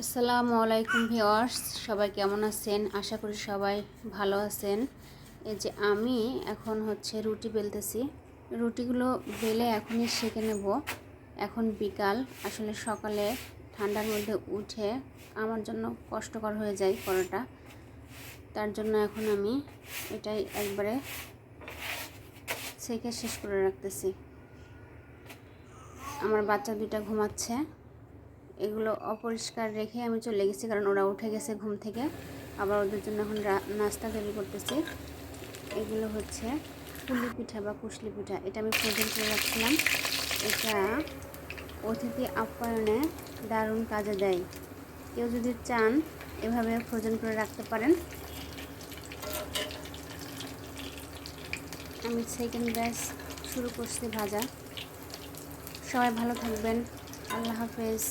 আসসালামু আলাইকুম ভিউয়ার্স, সবাই কেমন আছেন? আশা করি সবাই ভালো আছেন। এই যে আমি এখন রুটি বেলতেছি। রুটিগুলো বেলে এখনই সেঁকে নেব। এখন বিকাল, আসলে সকালে ঠান্ডার মধ্যে উঠে আমার জন্য কষ্টকর হয়ে যায় করাটা। তার জন্য এখন আমি এটাই একবারে সেঁকে শেষ করে রাখতেছি। আমার বাচ্চা দুইটা ঘুমাচ্ছে, এগুলো অপরিষ্কার রেখে আমি চলে গেছি, কারণ ওরা উঠে গেছে ঘুম থেকে। আবার ওদের জন্য এখন নাস্তা তৈরি করতেছি। এগুলো পুলি পিঠা বা কুশলি পিঠা। এটা আমি ফ্রোজেন করে রাখছিলাম। এটা অতিথি আপ্যায়নে দারুণ কাজে দেয়। কেউ যদি চান এভাবে ফ্রোজেন করে রাখতে পারেন। আমি সেকেন্ড ব্যাচ শুরু করছি ভাজা। সবাই ভালো থাকবেন। আল্লাহ হাফেজ।